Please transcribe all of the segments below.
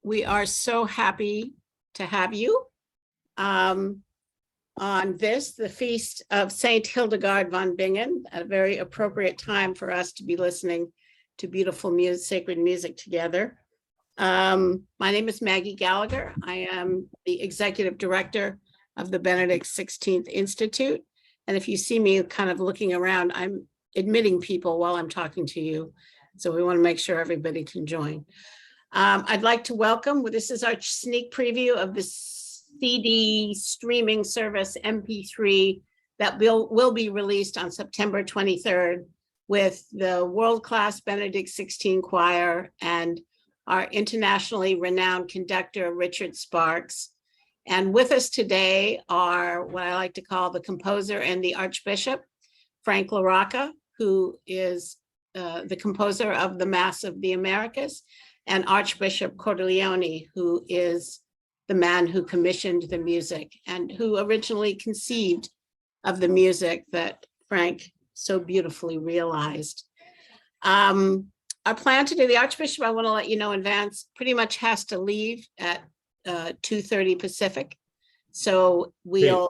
we are so happy to have you on the Feast of Saint Hildegard von Bingen, a very appropriate time for us to be listening to beautiful music, sacred music together. My name is Maggie Gallagher. I am the executive director of the Benedict XVI Institute. And if you see me kind of looking around, I'm admitting people while I'm talking to you. So we want to make sure everybody can join. I'd like to welcome, this is our sneak preview of the CD streaming service MP3 that will be released on September 23rd with the world-class Benedict XVI choir and our internationally renowned conductor, Richard Sparks. And with us today are what I like to call the composer and the Archbishop, Frank Rocca, who is the composer of the Mass of the Americas, and Archbishop Cordileone, who is the man who commissioned the music and who originally conceived of the music that Frank so beautifully realized. Our plan today, the Archbishop, I want to let you know in advance, pretty much has to leave at 2:30 Pacific. So we'll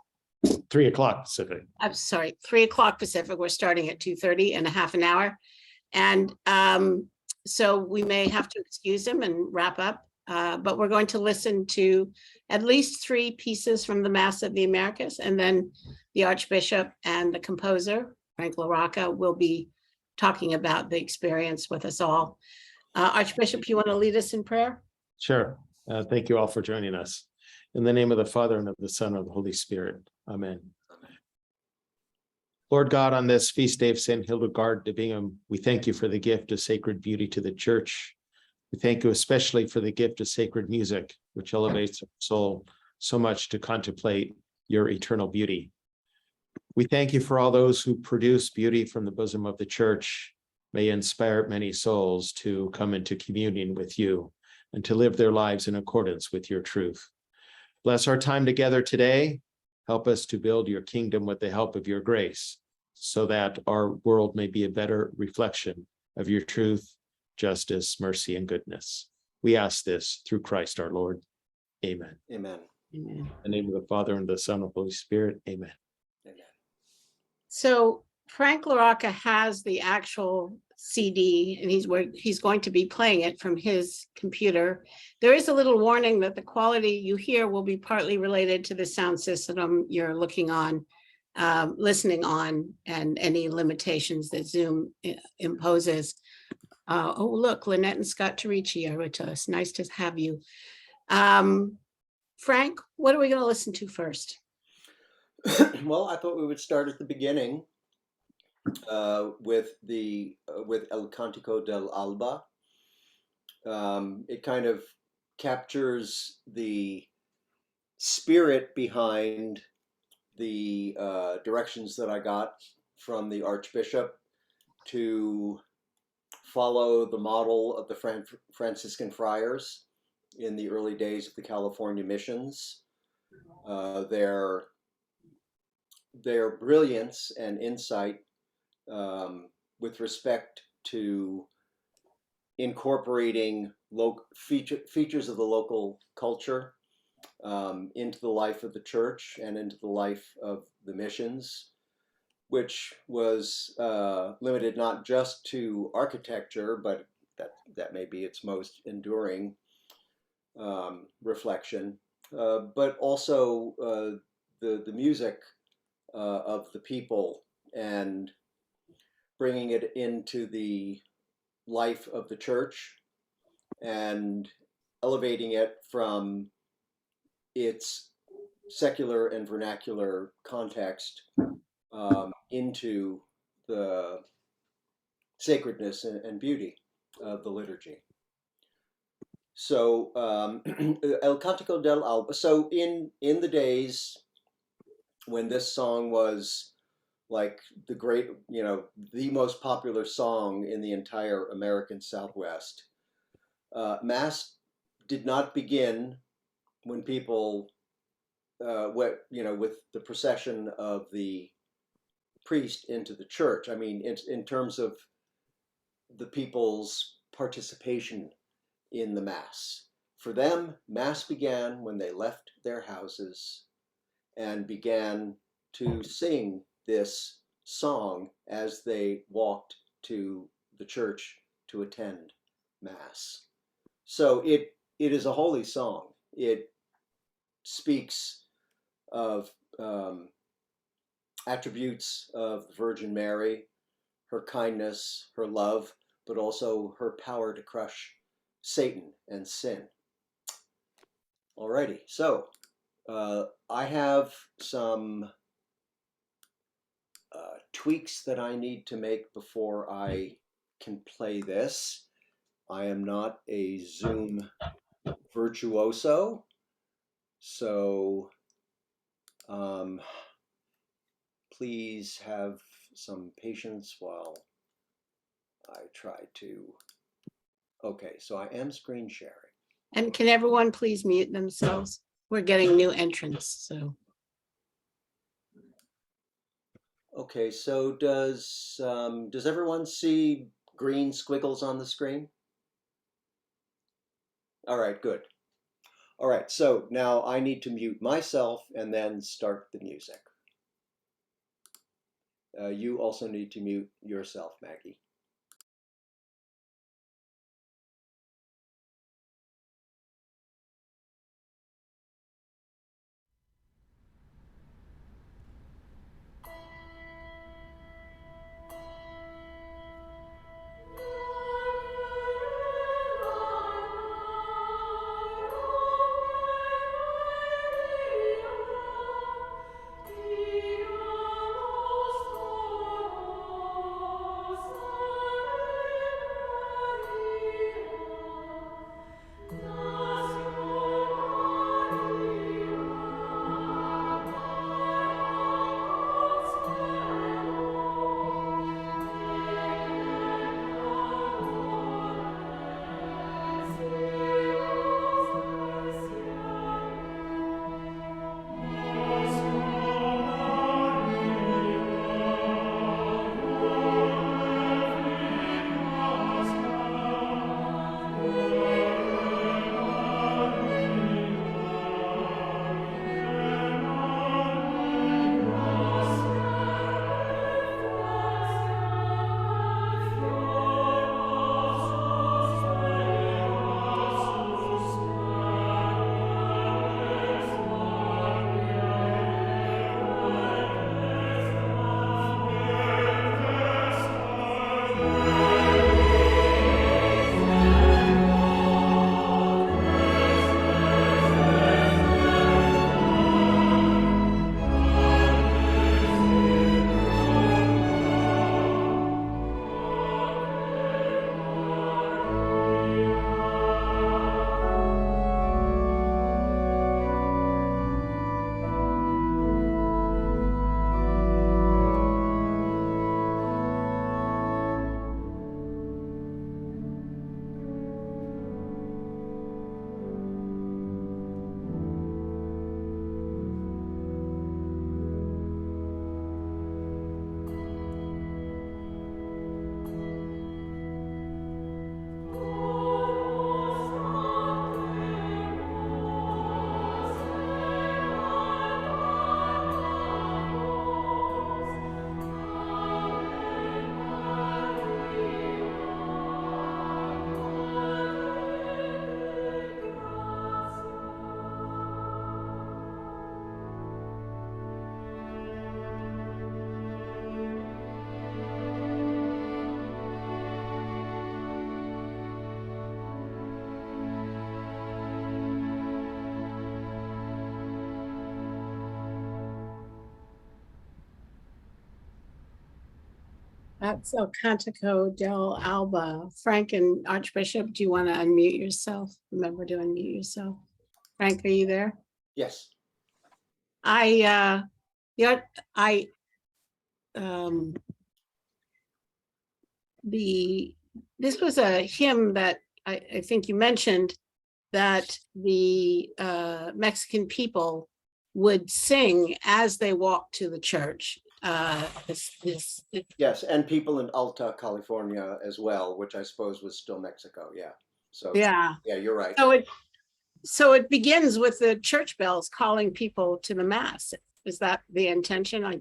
3 o'clock Pacific. I'm sorry, 3 o'clock Pacific. We're starting at 2:30 in a half an hour. And so we may have to excuse him and wrap up, but we're going to listen to at least 3 pieces from the Mass of the Americas, and then the Archbishop and the composer, Frank Rocca, will be talking about the experience with us all. Archbishop, you want to lead us in prayer? Sure. Thank you all for joining us. In the name of the Father, and of the Son, and of the Holy Spirit. Amen. Lord God, on this feast day of St. Hildegard de Bingen, we thank you for the gift of sacred beauty to the Church. We thank you especially for the gift of sacred music, which elevates our soul so much to contemplate your eternal beauty. We thank you for all those who produce beauty from the bosom of the Church. May inspire many souls to come into communion with you and to live their lives in accordance with your truth. Bless our time together today. Help us to build your kingdom with the help of your grace, so that our world may be a better reflection of your truth, justice, mercy, and goodness. We ask this through Christ our Lord. Amen. Amen. Amen. In the name of the Father, and the Son, and the Holy Spirit. Amen. Amen. So Frank Rocca has the actual CD, and he's going to be playing it from his computer. There is a little warning that the quality you hear will be partly related to the sound system you're looking on, listening on, and any limitations that Zoom imposes. Oh, look, Lynette and Scott Terrici are with us. Nice to have you. Frank, what are we going to listen to first? Well, I thought we would start at the beginning with El Cantico del Alba. It kind of captures the spirit behind the directions that I got from the Archbishop to follow the model of the Franciscan friars in the early days of the California missions. Their brilliance and insight with respect to incorporating features of the local culture into the life of the Church and into the life of the missions, which was limited not just to architecture, but that may be its most enduring reflection, but also the music of the people, and bringing it into the life of the Church and elevating it from its secular and vernacular context into the sacredness and beauty of the liturgy. So El Cantico del Alba. So in the days when this song was like the great, the most popular song in the entire American Southwest, Mass did not begin when people, with the procession of the priest into the church. I mean, in terms of the people's participation in the Mass. For them, Mass began when they left their houses and began to sing this song as they walked to the church to attend Mass. So it is a holy song. It speaks of attributes of the Virgin Mary, her kindness, her love, but also her power to crush Satan and sin. Alrighty, so I have some tweaks that I need to make before I can play this. I am not a Zoom virtuoso, so please have some patience while I try to. Okay, so I am screen sharing. And can everyone please mute themselves? We're getting new entrants, so. Okay, so does everyone see green squiggles on the screen? All right, good. All right, so now I need to mute myself and then start the music. You also need to mute yourself, Maggie. That's El Cantico del Alba. Frank and Archbishop, do you want to unmute yourself? Remember to unmute yourself. Frank, are you there? Yes. This was a hymn that I think you mentioned that the Mexican people would sing as they walked to the church. Yes, and people in Alta California as well, which I suppose was still Mexico. Yeah. So Yeah. yeah, you're right. So So it begins with the church bells calling people to the mass. Is that the intention?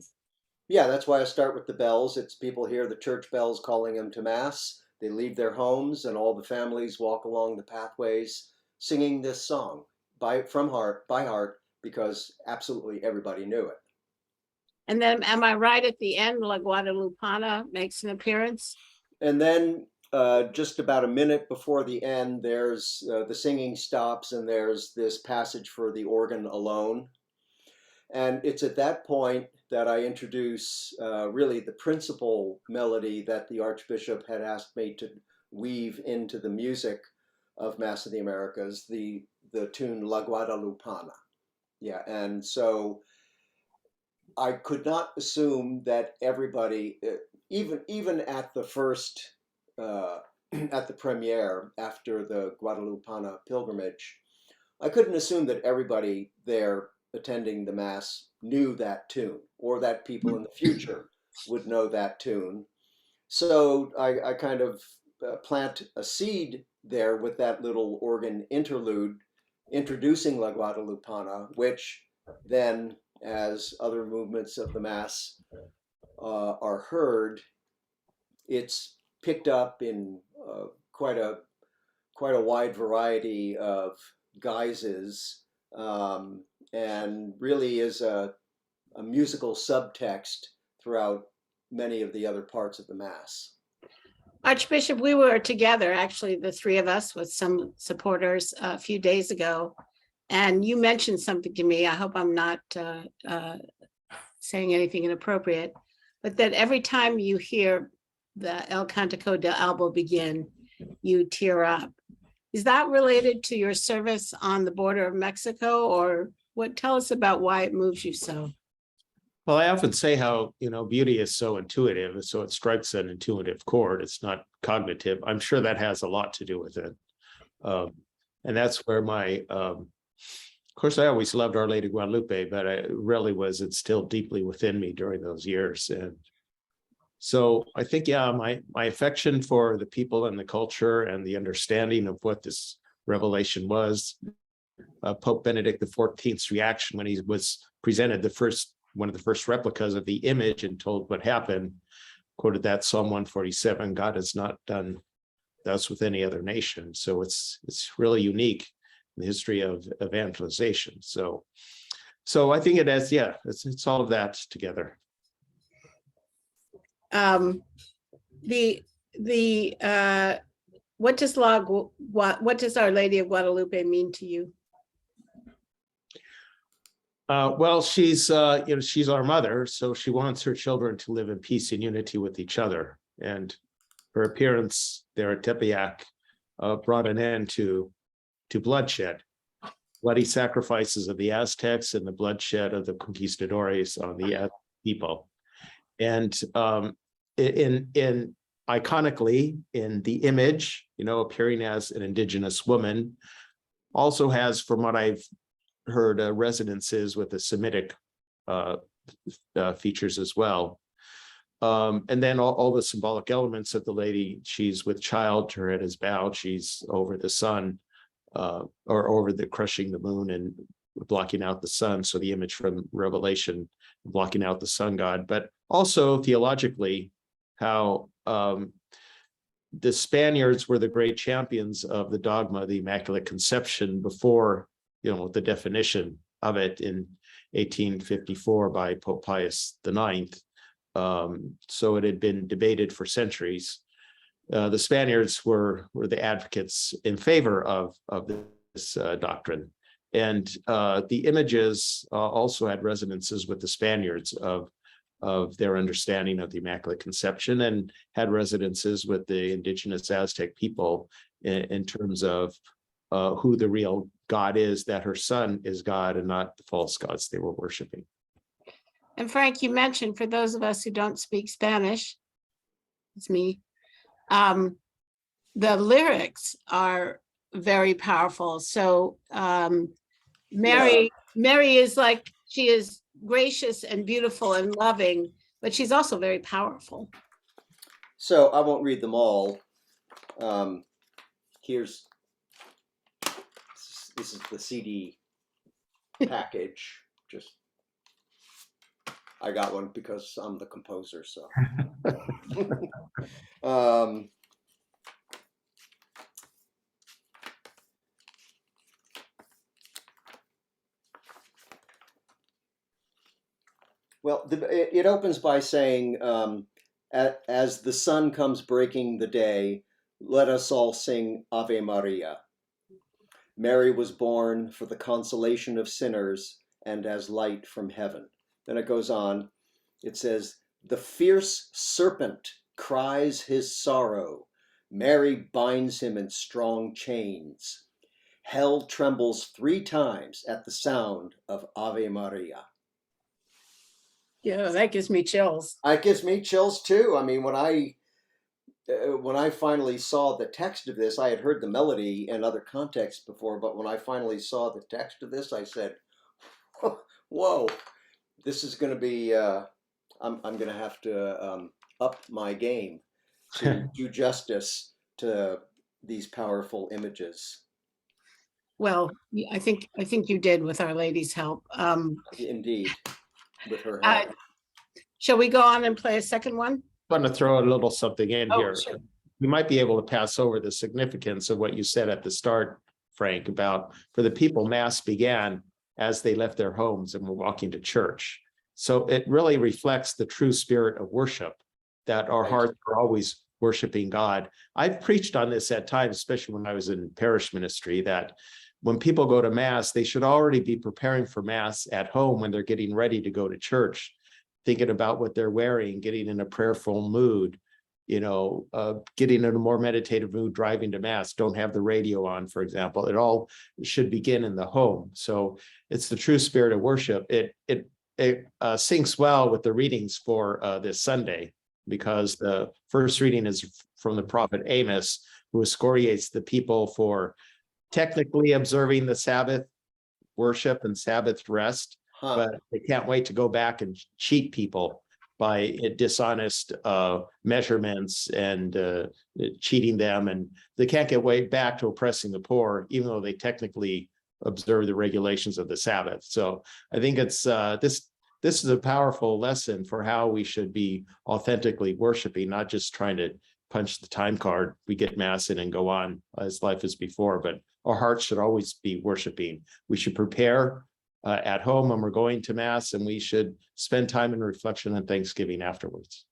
Yeah, that's why I start with the bells. It's people hear the church bells calling them to mass. They leave their homes, and all the families walk along the pathways singing this song by heart, because absolutely everybody knew it. And then, am I right at the end, La Guadalupana makes an appearance? And then just about a minute before the end, there's the singing stops, and there's this passage for the organ alone. And it's at that point that I introduce really the principal melody that the Archbishop had asked me to weave into the music of Mass of the Americas, the tune La Guadalupana. Yeah, and so I could not assume that everybody, even at the first, at the premiere after the Guadalupana pilgrimage, I couldn't assume that everybody there attending the Mass knew that tune, or that people in the future would know that tune. So I kind of plant a seed there with that little organ interlude introducing La Guadalupana, which then, as other movements of the Mass are heard, it's picked up in quite a wide variety of guises, and really is a musical subtext throughout many of the other parts of the Mass. Archbishop, we were together, actually, the three of us with some supporters a few days ago. And you mentioned something to me. I hope I'm not saying anything inappropriate, but that every time you hear the El Cantico del Albo begin, you tear up. Is that related to your service on the border of Mexico, or what? Tell us about why it moves you so. Well, I often say how, beauty is so intuitive, so it strikes an intuitive chord. It's not cognitive. I'm sure that has a lot to do with it. And that's where of course, I always loved Our Lady of Guadalupe, but it really was instilled deeply within me during those years. And so I think, my affection for the people and the culture and the understanding of what this revelation was, Pope Benedict XIV's reaction when he was presented one of the first replicas of the image and told what happened, quoted that Psalm 147, God has not done thus with any other nation. So it's really unique in the history of evangelization. So I think it has, it's all of that together. What does Our Lady of Guadalupe mean to you? Well, she's our mother, so she wants her children to live in peace and unity with each other. And her appearance there at Tepeyac brought an end to bloodshed, bloody sacrifices of the Aztecs and the bloodshed of the conquistadores on the Aztec people. And in iconically in the image, appearing as an indigenous woman, also has, from what I've heard, resonances with the Semitic features as well. And then all the symbolic elements of the lady, she's with child, her head is bowed, she's over the sun, or over the crushing the moon and blocking out the sun. So the image from Revelation, blocking out the sun god, but also theologically, how the Spaniards were the great champions of the dogma of the Immaculate Conception before, the definition of it in 1854 by Pope Pius IX. So it had been debated for centuries. The Spaniards were the advocates in favor of this doctrine. And the images also had resonances with the Spaniards of their understanding of the Immaculate Conception, and had resonances with the indigenous Aztec people in terms of who the real God is, that her son is God and not the false gods they were worshiping. And Frank, you mentioned, for those of us who don't speak Spanish, it's me, the lyrics are very powerful. So Mary is like, she is gracious and beautiful and loving, but she's also very powerful. So I won't read them all. Here's This is the CD package. Just I got one because I'm the composer, so. Well, it opens by saying, as the sun comes breaking the day, let us all sing Ave Maria. Mary was born for the consolation of sinners and as light from heaven. Then it goes on, it says, the fierce serpent cries his sorrow. Mary binds him in strong chains. Hell trembles 3 times at the sound of Ave Maria. Yeah, that gives me chills. It gives me chills too. I mean, when I finally saw the text of this, I had heard the melody in other contexts before, but when I finally saw the text of this, I said, "Whoa, this is going to be. I'm going to have to up my game to do justice to these powerful images." Well, I think you did with Our Lady's help. Indeed, with her help. Shall we go on and play a second one? I want to throw a little something in here. Sure. You might be able to pass over the significance of what you said at the start, Frank, about for the people, Mass began as they left their homes and were walking to church. So it really reflects the true spirit of worship, that our hearts are always worshiping God. I've preached on this at times, especially when I was in parish ministry, that when people go to Mass, they should already be preparing for Mass at home when they're getting ready to go to church, thinking about what they're wearing, getting in a prayerful mood, getting in a more meditative mood, driving to Mass, don't have the radio on, for example. It all should begin in the home. So it's the true spirit of worship. It syncs well with the readings for this Sunday, because the first reading is from the prophet Amos, who excoriates the people for technically observing the Sabbath worship and Sabbath rest, but they can't wait to go back and cheat people by dishonest measurements and cheating them. And they can't get way back to oppressing the poor, even though they technically observe the regulations of the Sabbath. So I think it's this is a powerful lesson for how we should be authentically worshiping, not just trying to punch the time card. We get Mass in and go on as life is before, but our hearts should always be worshiping. We should prepare at home when we're going to Mass, and we should spend time in reflection and thanksgiving afterwards.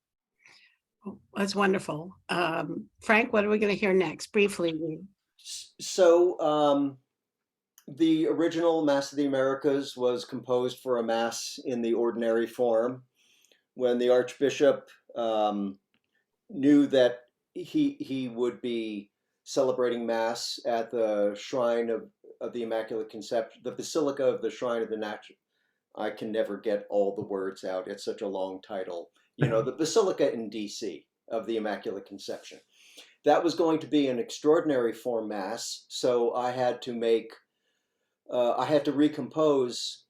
That's wonderful. Frank, what are we going to hear next? Briefly. So the original Mass of the Americas was composed for a Mass in the ordinary form. When the Archbishop knew that he would be celebrating Mass at the shrine of the Immaculate Conception, the Basilica of the Shrine of the Natural. I can never get all the words out. It's such a long title. The Basilica in DC of the Immaculate Conception. That was going to be an extraordinary form Mass, so I had to recompose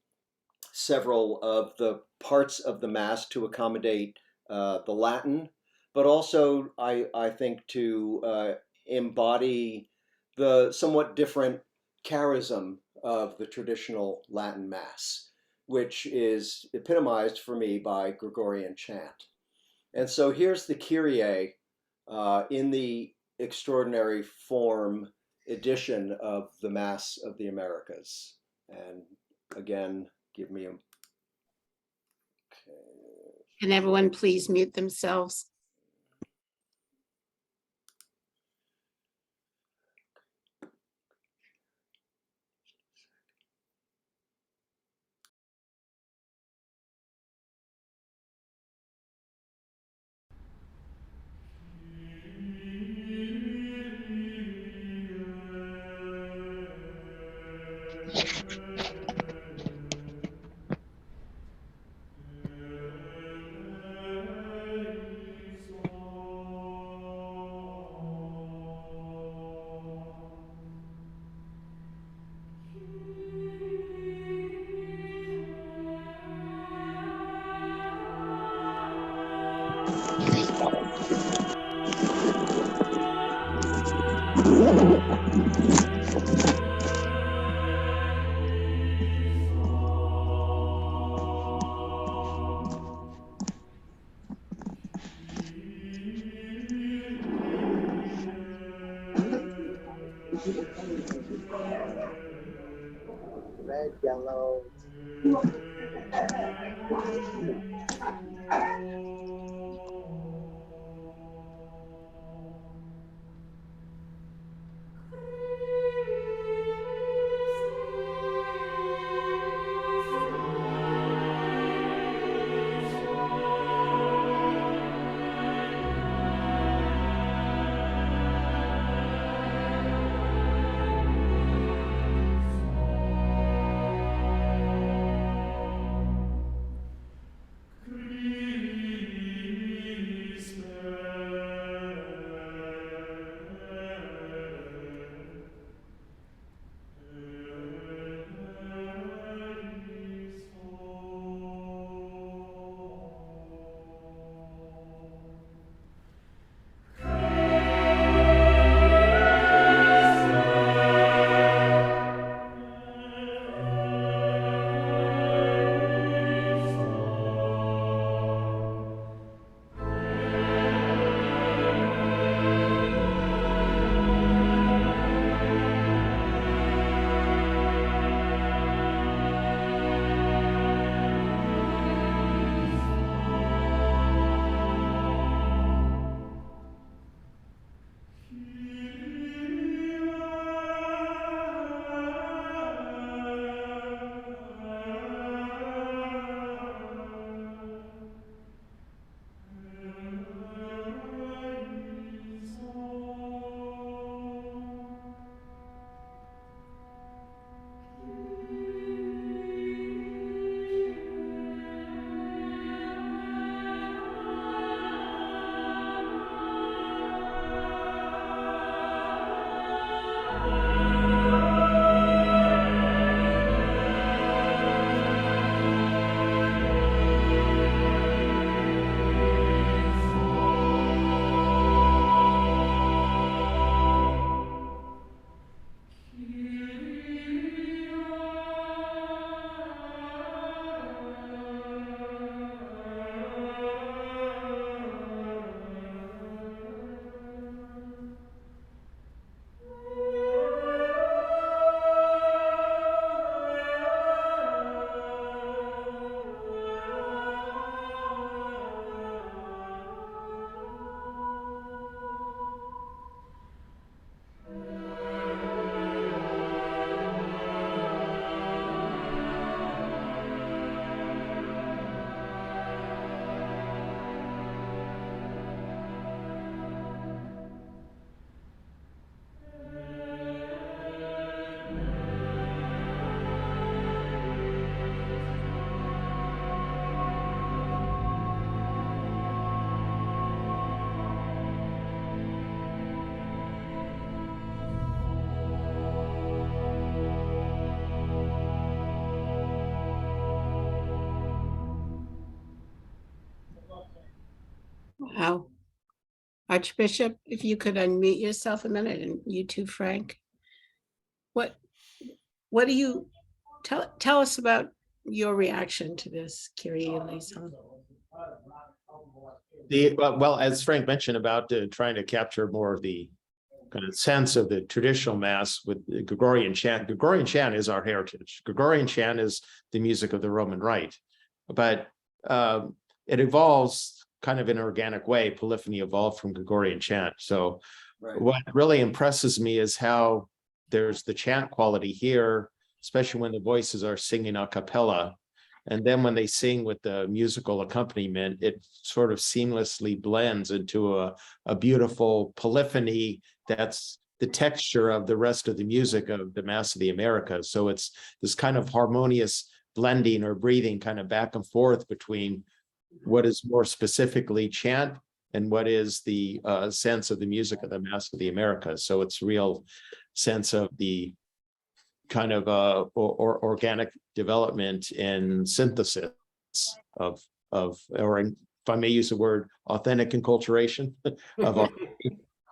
several of the parts of the Mass to accommodate the Latin, but also I think to embody the somewhat different charism of the traditional Latin Mass, which is epitomized for me by Gregorian chant. And so here's the Kyrie in the extraordinary form edition of the Mass of the Americas. And again, give me a... Okay. Can everyone please mute themselves? Red, yellow. Wow. Archbishop, if you could unmute yourself a minute, and you too, Frank. What do you tell us about your reaction to this Kyrie eleison? Well, as Frank mentioned about trying to capture more of the kind of sense of the traditional mass with the Gregorian chant. Gregorian chant is our heritage. Gregorian chant is the music of the Roman Rite, but it evolves kind of in an organic way. Polyphony evolved from Gregorian chant. So what really impresses me is how there's the chant quality here, especially when the voices are singing a cappella. And then when they sing with the musical accompaniment, it sort of seamlessly blends into a beautiful polyphony that's the texture of the rest of the music of the Mass of the Americas. So it's this kind of harmonious blending or breathing kind of back and forth between what is more specifically chant and what is the sense of the music of the Mass of the Americas. So it's real sense of the kind of organic development and synthesis of or if I may use the word, authentic enculturation of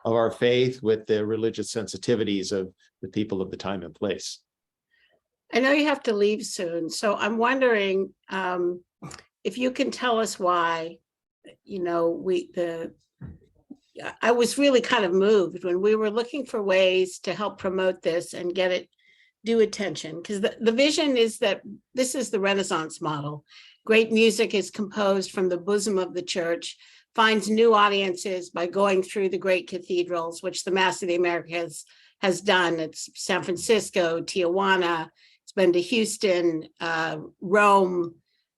our faith with the religious sensitivities of the people of the time and place. I know you have to leave soon, so I'm wondering if you can tell us why, I was really kind of moved when we were looking for ways to help promote this and get it due attention, because the vision is that this is the Renaissance model. Great music is composed from the bosom of the church, finds new audiences by going through the great cathedrals, which the Mass of the Americas has done. It's San Francisco, Tijuana, it's been to Houston, Rome,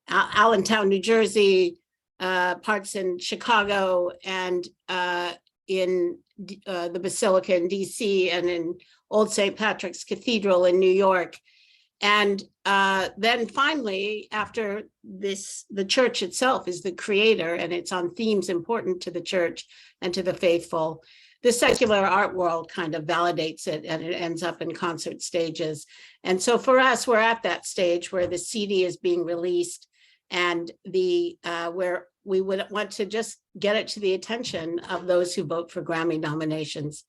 Allentown, New Jersey, parts in Chicago, and in the Basilica in DC, and in Old St. Patrick's Cathedral in New York. And then finally, after this, the church itself is the creator, and it's on themes important to the church and to the faithful. The secular art world kind of validates it, and it ends up in concert stages. And so for us, we're at that stage where the CD is being released, and where we would want to just get it to the attention of those who vote for Grammy nominations.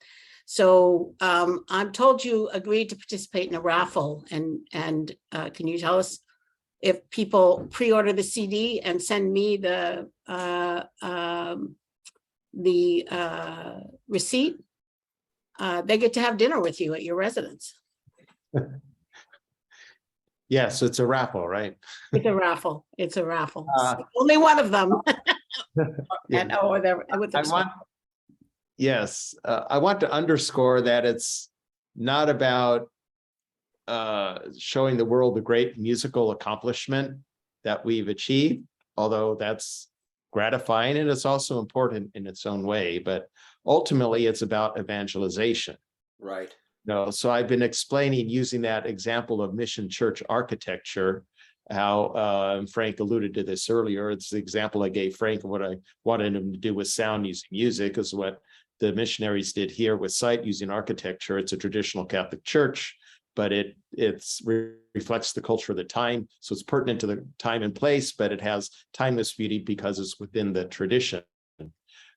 So I'm told you agreed to participate in a raffle, and can you tell us if people pre-order the CD and send me the receipt, they get to have dinner with you at your residence. Yes, it's a raffle, right? It's a raffle. It's a raffle. Only one of them. Yeah. And oh, they're with Yes, I want to underscore that it's not about showing the world the great musical accomplishment that we've achieved, although that's gratifying and it's also important in its own way, but ultimately it's about evangelization. Right. No, so I've been explaining using that example of mission church architecture, how Frank alluded to this earlier. It's the example I gave Frank of what I wanted him to do with sound using music, is what the missionaries did here with sight using architecture. It's a traditional Catholic church, but it reflects the culture of the time. So it's pertinent to the time and place, but it has timeless beauty because it's within the tradition.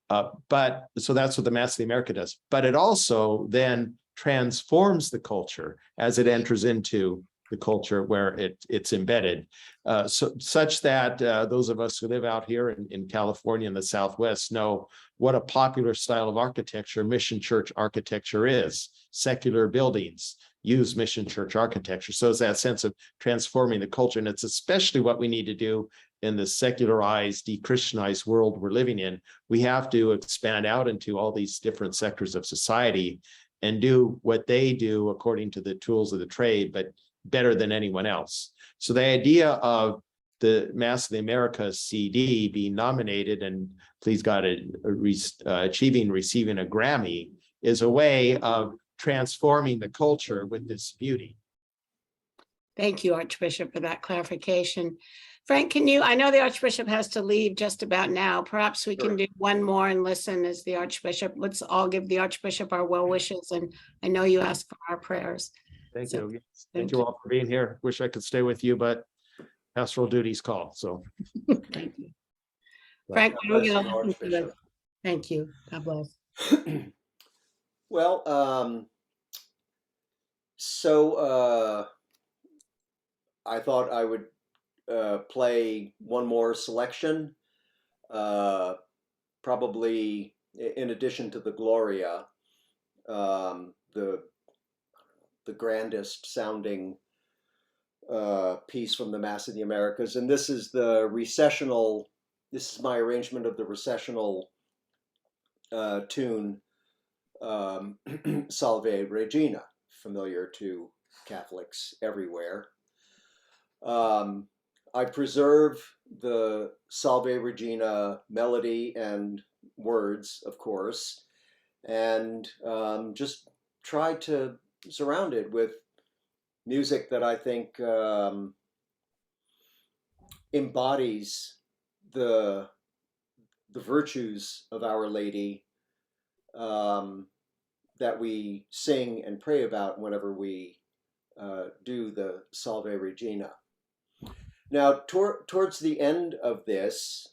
But so that's what the Mass of the America does. But it also then transforms the culture as it enters into the culture where it's embedded, such that those of us who live out here in California in the Southwest know what a popular style of architecture mission church architecture is. Secular buildings use mission church architecture. So it's that sense of transforming the culture. And it's especially what we need to do in the secularized, de-Christianized world we're living in. We have to expand out into all these different sectors of society and do what they do according to the tools of the trade, but better than anyone else. So the idea of the Mass of the Americas CD being nominated and please God, receiving a Grammy is a way of transforming the culture with this beauty. Thank you, Archbishop, for that clarification. Frank, can you, I know the Archbishop has to leave just about now. Perhaps we can do one more and listen as the Archbishop. Let's all give the Archbishop our well wishes. And I know you ask for our prayers. Thank So, you. Thank you all for being here. Wish I could stay with you, but pastoral duties call. So Thank you. Frank, God bless you, Archbishop. thank you. God bless. Well, so I thought I would play one more selection, probably in addition to the Gloria, the grandest sounding piece from the Mass of the Americas, and this is the recessional. This is my arrangement of the recessional tune, Salve Regina, familiar to Catholics everywhere. I preserve the Salve Regina melody and words, of course, and just try to surround it with music that I think embodies the virtues of Our Lady that we sing and pray about whenever we do the Salve Regina. Now, towards the end of this,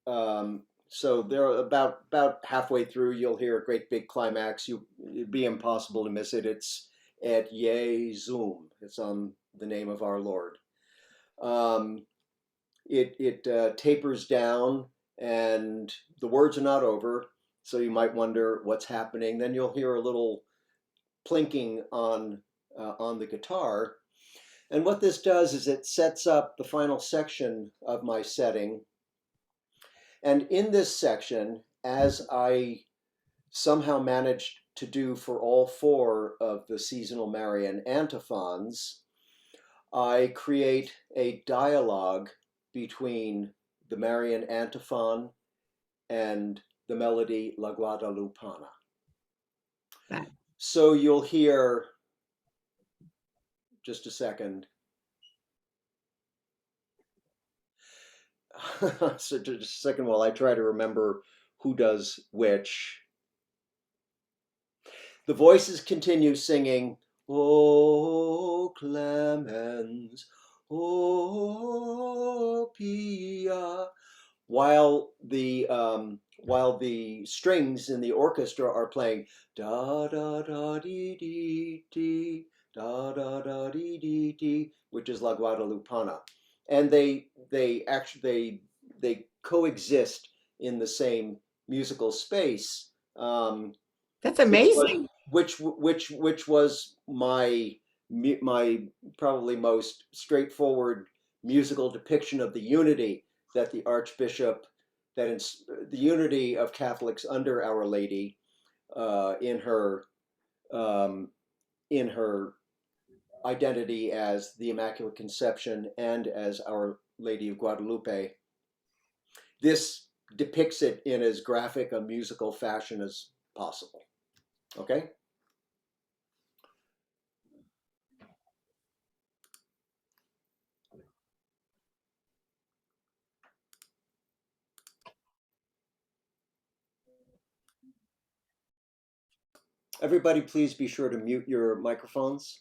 so they're about halfway through, you'll hear a great big climax. It'd be impossible to miss it. It's Et Jesum. It's on the name of our Lord. It tapers down, and the words are not over. So you might wonder what's happening. Then you'll hear a little plinking on the guitar. And what this does is it sets up the final section of my setting. And in this section, as I somehow managed to do for all four of the seasonal Marian antiphons, I create a dialogue between the Marian antiphon and the melody La Guadalupana. Right. So you'll hear, just a second. So just a second while I try to remember who does which. The voices continue singing, O clemens, O pia, while the strings in the orchestra are playing da da da dee dee dee, da da da dee dee dee, which is La Guadalupana, and they coexist in the same musical space. That's amazing. Which was my probably most straightforward musical depiction of the unity that the Archbishop, the unity of Catholics under Our Lady, in her identity as the Immaculate Conception and as Our Lady of Guadalupe. This depicts it in as graphic a musical fashion as possible. Okay? Everybody, please be sure to mute your microphones.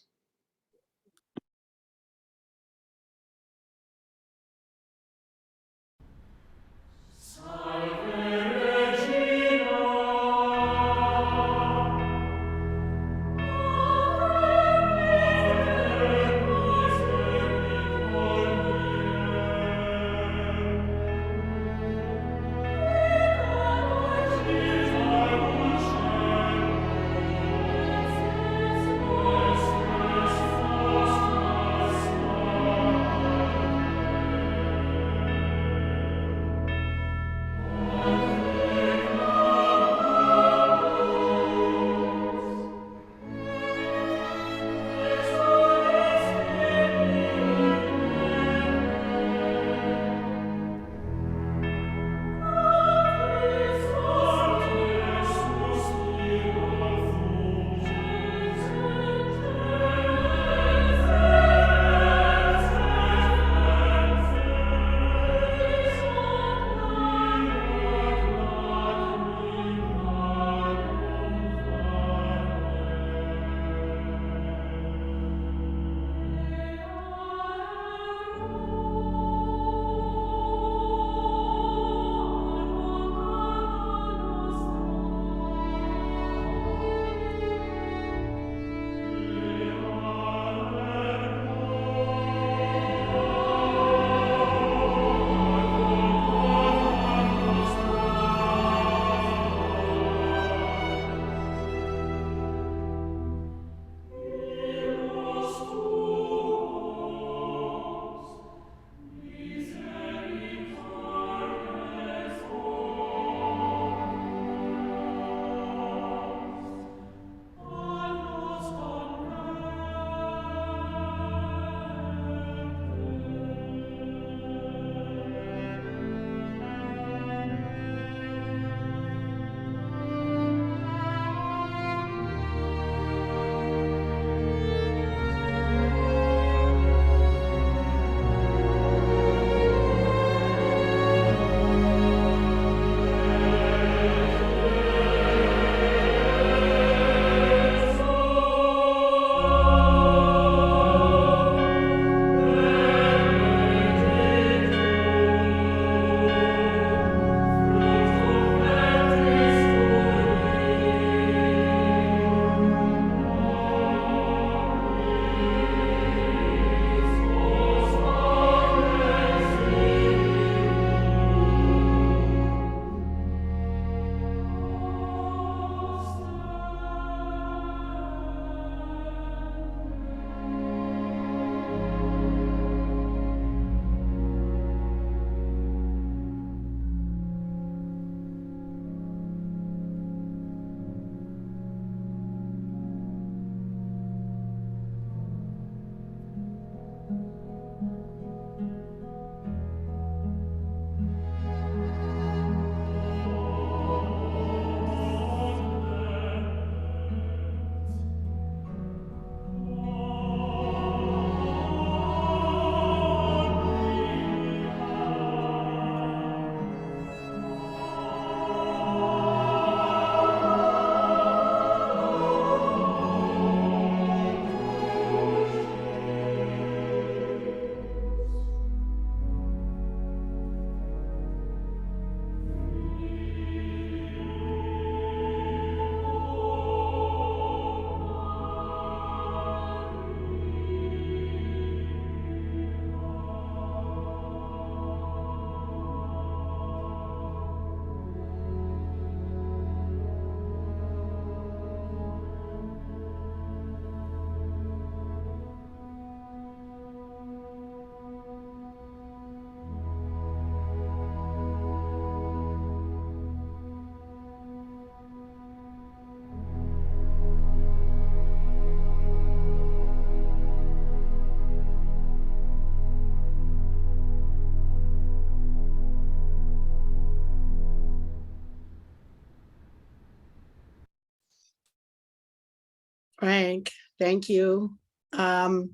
Frank, thank you. I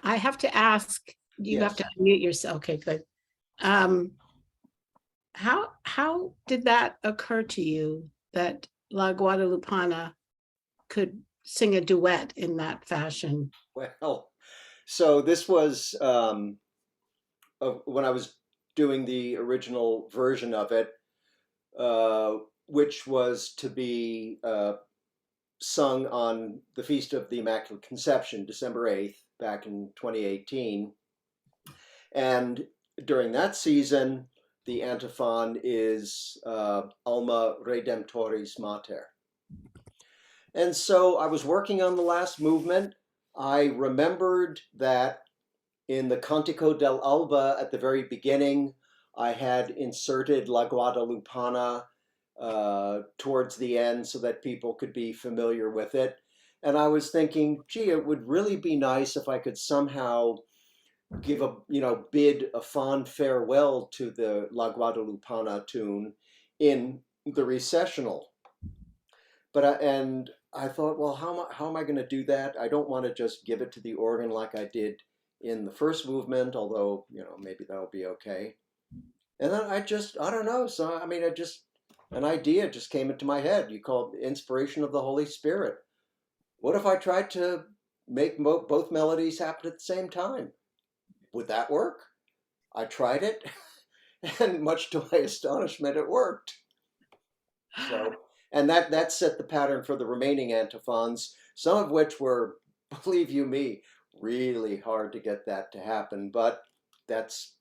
have to ask, you have Yes. to unmute yourself. Okay, good. How did that occur to you that La Guadalupana could sing a duet in that fashion? Well, so this was when I was doing the original version of it, uh, which was to be sung on the Feast of the Immaculate Conception, December 8th, back in 2018. And during that season, the antiphon is Alma Redemptoris Mater. And so I was working on the last movement. I remembered that in the Cantico del Alba at the very beginning, I had inserted La Guadalupana towards the end so that people could be familiar with it. And I was thinking, gee, it would really be nice if I could somehow give bid a fond farewell to the La Guadalupana tune in the recessional. And I thought, well, how am I going to do that? I don't want to just give it to the organ like I did in the first movement, although, maybe that'll be okay. And then I don't know. So, I mean, an idea just came into my head. You call it inspiration of the Holy Spirit. What if I tried to make both melodies happen at the same time? Would that work? I tried it, and much to my astonishment, it worked. So, and that set the pattern for the remaining antiphons, some of which were, believe you me, really hard to get that to happen. But that's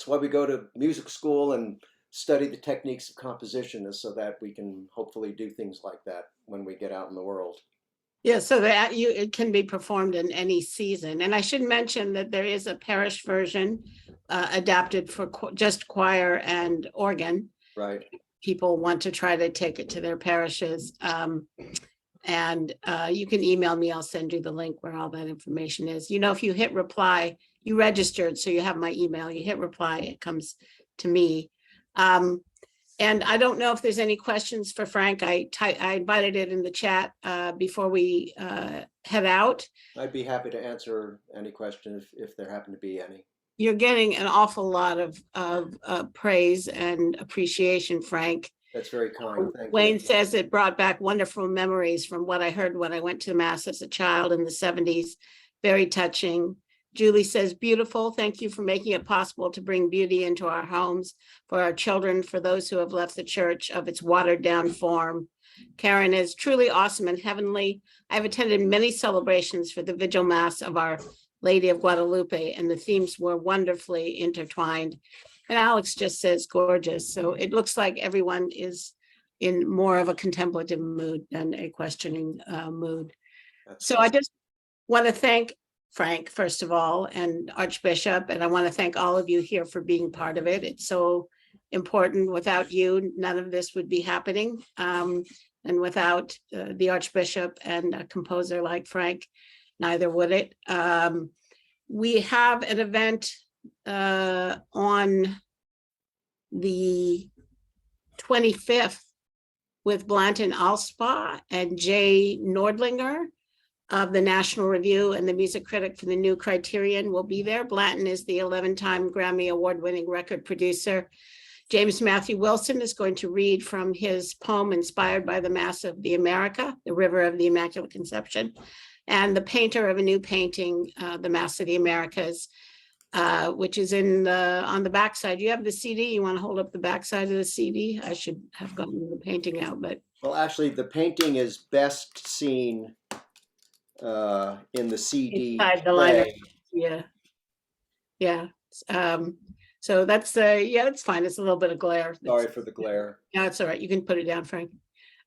why we go to music school and study the techniques of composition, is so that we can hopefully do things like that when we get out in the world. Yeah, so that it can be performed in any season. And I should mention that there is a parish version adapted for just choir and organ. Right. People want to try to take it to their parishes. And you can email me, I'll send you the link where all that information is. If you hit reply, you registered, so you have my email, you hit reply, it comes to me. And I don't know if there's any questions for Frank. I invited it in the chat before we head out. I'd be happy to answer any question if there happen to be any. You're getting an awful lot of praise and appreciation, Frank. That's very kind. Thank Wayne you. says it brought back wonderful memories from what I heard when I went to Mass as a child in the 70s. Very touching. Julie says, beautiful. Thank you for making it possible to bring beauty into our homes for our children, for those who have left the church of its watered down form. Karen is truly awesome and heavenly. I've attended many celebrations for the Vigil Mass of Our Lady of Guadalupe, and the themes were wonderfully intertwined. And Alex just says gorgeous. So it looks like everyone is in more of a contemplative mood than a questioning mood. So I just want to thank Frank, first of all, and Archbishop, and I want to thank all of you here for being part of it. It's so important. Without you, none of this would be happening. And without the Archbishop and a composer like Frank, neither would it. We have an event on the 25th with Blanton Alspa and Jay Nordlinger of the National Review, and the music critic for the New Criterion will be there. Blanton is the 11-time Grammy Award-winning record producer. James Matthew Wilson is going to read from his poem inspired by the Mass of the America, the River of the Immaculate Conception, and the painter of a new painting, the Mass of the Americas, which is on the backside. You have the CD. You want to hold up the backside of the CD? I should have gotten the painting out, but. Well, actually, the painting is best seen in the CD. Inside the liner. Yeah. So that's it's fine. It's a little bit of glare. Sorry for the glare. No, it's all right. You can put it down, Frank.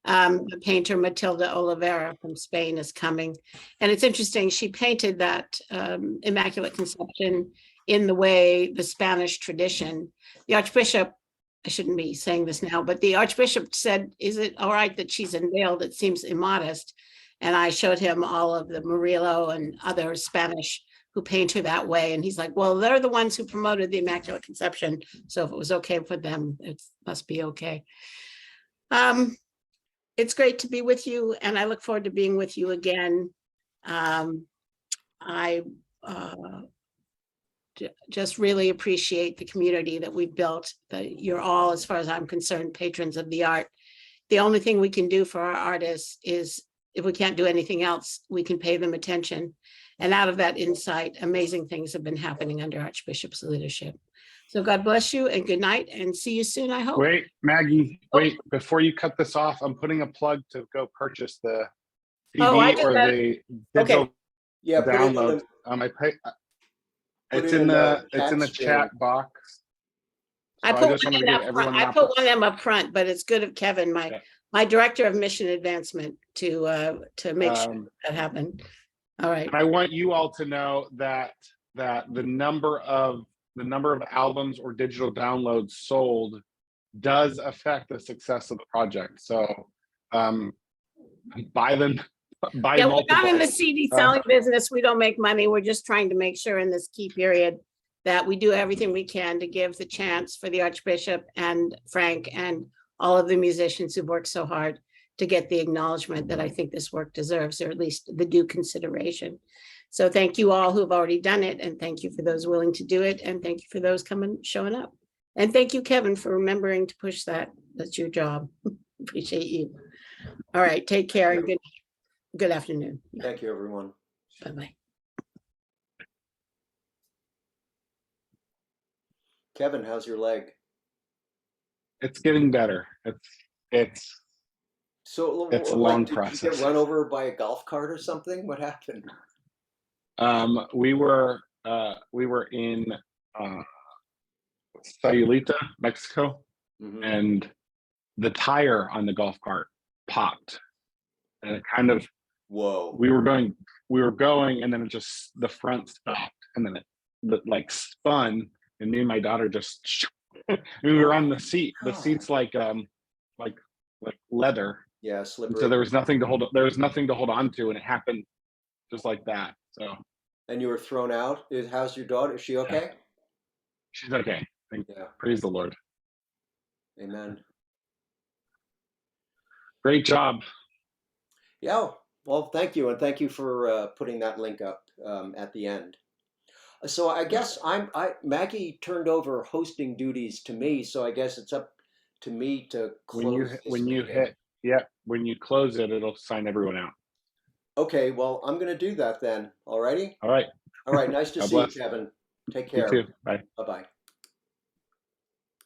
The painter Matilda Oliveira from Spain is coming. And it's interesting, she painted that Immaculate Conception in the way the Spanish tradition. The Archbishop, I shouldn't be saying this now, but the Archbishop said, is it all right that she's unveiled? It seems immodest. And I showed him all of the Murillo and other Spanish who paint her that way. And he's like, well, they're the ones who promoted the Immaculate Conception. So if it was okay for them, it must be okay. it's great to be with you, and I look forward to being with you again. I just really appreciate the community that we've built, that you're all, as far as I'm concerned, patrons of the art. The only thing we can do for our artists is, if we can't do anything else, we can pay them attention. And out of that insight, amazing things have been happening under Archbishop's leadership. So God bless you and good night, and see you soon, I hope. Wait, Maggie, wait, before you cut this off, I'm putting a plug to go purchase the Oh, I CD did or that. the digital Yeah, put it in download. the, I pay. Put It's it in in the chat chat stream. box. I So put just one wanted in to give up everyone front. an I put one of them up front, but it's good of Kevin, Yeah. my director of mission advancement, to make sure Um, that happened. All right. And I want you all to know that the number of albums or digital downloads sold does affect the success of the project. So buy them, buy Yeah, we're multiple. not in the CD selling business. We don't make money. We're just trying to make sure in this key period that we do everything we can to give the chance for the Archbishop and Frank and all of the musicians who've worked so hard to get the acknowledgement that I think this work deserves, or at least the due consideration. So thank you all who've already done it, and thank you for those willing to do it, and thank you for those showing up. And thank you, Kevin, for remembering to push that. That's your job. Appreciate you. All right, take care and good afternoon. Thank you, everyone. Bye-bye. Kevin, how's your leg? It's getting better. It's So, It's a like, long did you process. get run over by a golf cart or something? What happened? We were in Sayulita, Mexico, Mhm. and the tire on the golf cart popped, and it kind of Whoa. we were going, and then it just the front stopped, and then it like spun, and me and my daughter just we were on the seat. The seat's like leather, Yeah, and slippery. so there was nothing to hold on to, and it happened just like that. So And you were thrown out. How's your daughter? Is she okay? she's okay. Yeah. Praise the Lord. Amen. Great job. Yeah. Well, thank you, and thank you for putting that link up at the end. So I guess Maggie turned over hosting duties to me, so I guess it's up to me to close When you close it, it'll sign everyone out. Okay, well, I'm going to do that then. Alrighty? All right. All right, nice to God see you, bless. Kevin. Take You care. too. Bye. Bye-bye.